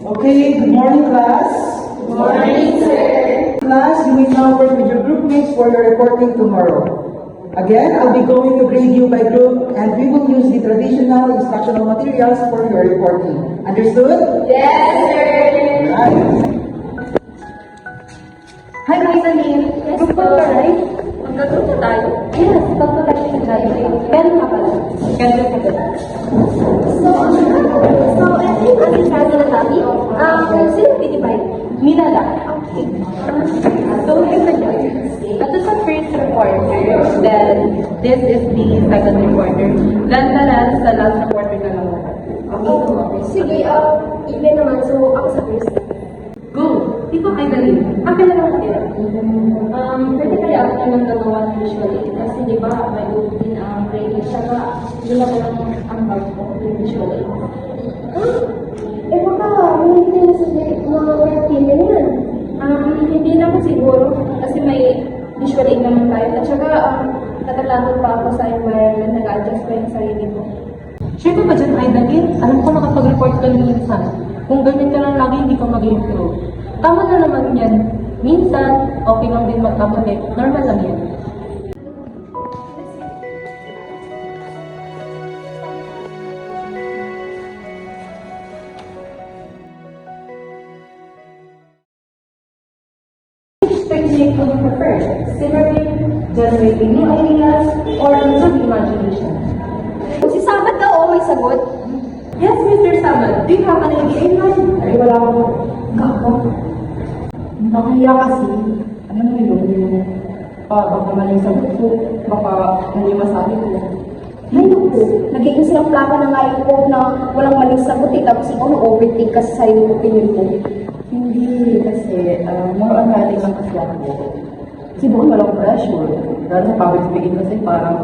Okay, good morning, class. Good morning, sir. Class, you will now work with your group mates for your reporting tomorrow. Again, I'll be going to grade you by group and we will use the traditional instructional materials for your reporting. Understood? Yes, sir. Right. Hi, Rosalie. Group ko ba, right? Magkagrupo tayo. Yes, pag-collection tayo. Meron ka pala. Can you put it? So, I think ating sabi na natin, sino pitibay? Milala. Okay. So, here's the judge. Ito sa first reporter, then this is the second reporter, then the last reporter na lang. Okay? Sige, even naman. So, ako sa first. Go! Ito ay dali. Akin na lang kaya. Pwede kaya ako ng gagawa usually. Kasi di ba, may din ang training. Saka, yun lang lang ang bag ko usually. Baka, hindi na sa mga routine yan. Hindi naman siguro. Kasi may visual aid naman tayo. At saka, natatakot pa ako sa environment. Nag-adjust pa yung sarili ko. Sure ka ba dyan, Aidagin? Alam ko nakapag-report ka minsan. Kung ganyan ka lang lagi, hindi ka mag-improve. Tama na naman yan. Minsan, okay lang din magkamali. Normal lang yan. Technique would you prefer? Simmering, generating new ideas, or using imagination? Si Samad daw, may sagot. Yes, Mr. Samad. Do you have an idea in mind? Ay, wala ako. Gago. Nakakaya kasi. Alam mo yun, baka mali sa ko, baka mali masabi ko. Ay, naku. Nagiging silang plaka na nga yung ko na walang maling sagot eh. Tapos ikaw na-overthink ka sa yung opinion mo. Hindi, kasi more on writing lang kasi ako. Siguro walang pressure. Dahil sa public speaking kasi parang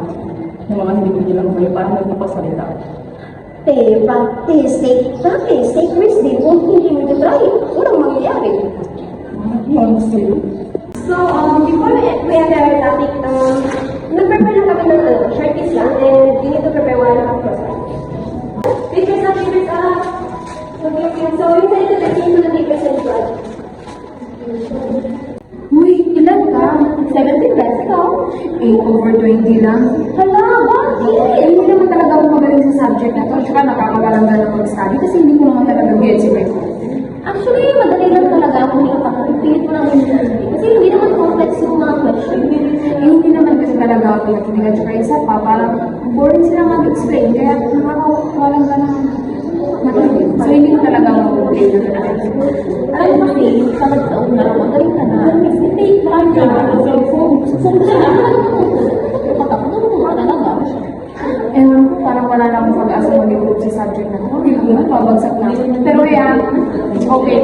yung mga hindi ko lang kayo, parang nagpapasalita. Practice, take risk din. Kung hindi mo ito try, walang mangyayari. Honestly. So, before we enter our topic, nag-prepare lang kami ng short piece lang and we need to prepare one and a half process. Pictures up, pictures up. Okay. So, we need to listen to the papers and blood. Uy, ilan ka? 70 plus ikaw? 8/20 lang. Hala, bakit? Hindi naman talaga ako magaling sa subject na to. Tsaka nakakawalang ganang mag-study kasi hindi ko naman talaga gets yung Actually, madali lang talaga ako yung pagpipilit mo lang yung interview. Kasi hindi naman complex yung mga question. Hindi naman kasi talaga ako pinag-pinag. Tsaka isa pa, parang boring sila mag-explain. Kaya nakakawalang ganang matindi. So, hindi ko talaga mag-explain na talaga. Alam mo kasi, sa mag-taon na lang, magaling ka na. Hindi, marami ka na. So, Ewan ko, parang wala na akong pag-asa mag-improve sa subject na to. Hindi naman, pabagsak na. Pero kaya, okay.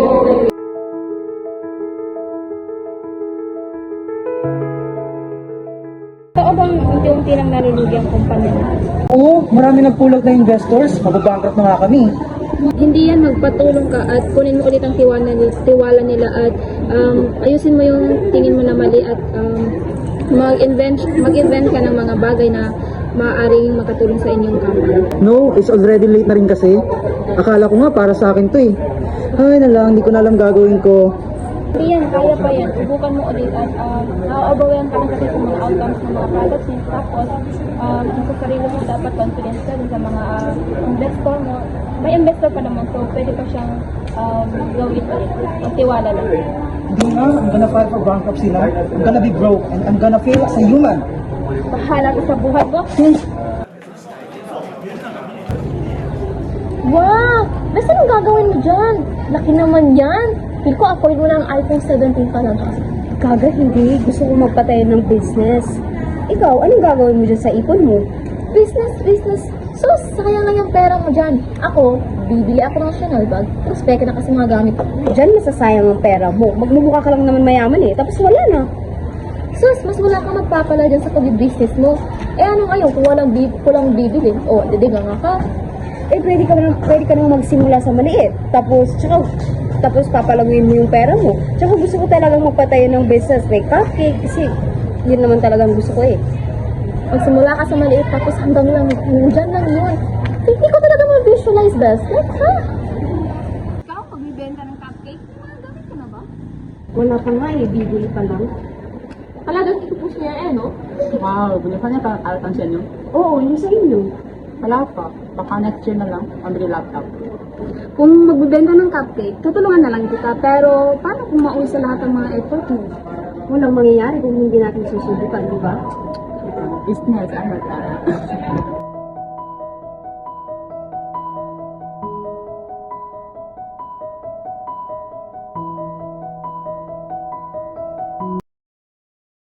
Tao bang unti-unti lang nalulugi ang kumpanya? Oo, marami nagpulag na investors. Mababankrupt na nga kami. Hindi yan, magpatulong ka at kunin mo ulit ang tiwala nila at ayusin mo yung tingin mo na mali at mag-invent ka ng mga bagay na maaaring makatulong sa inyong company. No, it's already late na rin kasi. Akala ko nga para sa akin to eh. Ay na lang, hindi ko na alam gagawin ko. Hindi yan, kaya pa yan. Subukan mo ulit at naaabawayan ka na kasi sa mga outcomes ng mga products niya. Tapos, sa sarili mo dapat confidence ka din sa mga investor mo. May investor pa naman, so pwede pa siyang gawin ulit. Magtiwala lang. Hindi nga, I'm gonna file for bankruptcy now. I'm gonna be broke and I'm gonna fail as a human. Bahala ka sa buhay mo. Wow! Basta anong gagawin mo dyan? Laki naman yan. Feel ko afford mo ng iPhone 17 pa lang. Kaga, hindi. Gusto ko magpatayo ng business. Ikaw, anong gagawin mo dyan sa ipon mo? Business. So, sayang nga yung pera mo dyan. Ako, bibili ako ng Chanel bag. Tapos peke na kasi mga gamit ko. Dyan masasayang ang pera mo. Magmumukha ka lang naman mayaman eh. Tapos wala na. Sus, mas wala kang magpapala dyan sa pag-business mo. Eh ano ngayon kung walang bibili? O, didiga nga ka. Eh, pwede ka naman magsimula sa maliit. Tapos papalaguin mo yung pera mo. Tsaka gusto ko talagang magpatayo ng business like cupcake kasi yun naman talagang gusto ko eh. Magsimula ka sa maliit tapos hanggang lang, dyan lang yun. Hindi ko talaga ma-visualize this. Like, ha? Ikaw, pagbibenta Wala pa nga eh, bibili pa lang. Wala doon, itupos niya no? Wow, binasa niya kalatan siya niyo? Oo, yung sa inyo. Wala pa. Baka next year na lang, pambili laptop. Kung magbibenta ng cupcake, tutulungan na lang kita. Pero paano kung mauna sa lahat ng mga effort mo? Walang mangyayari kung hindi natin susubukan, di ba? Business, ano ka?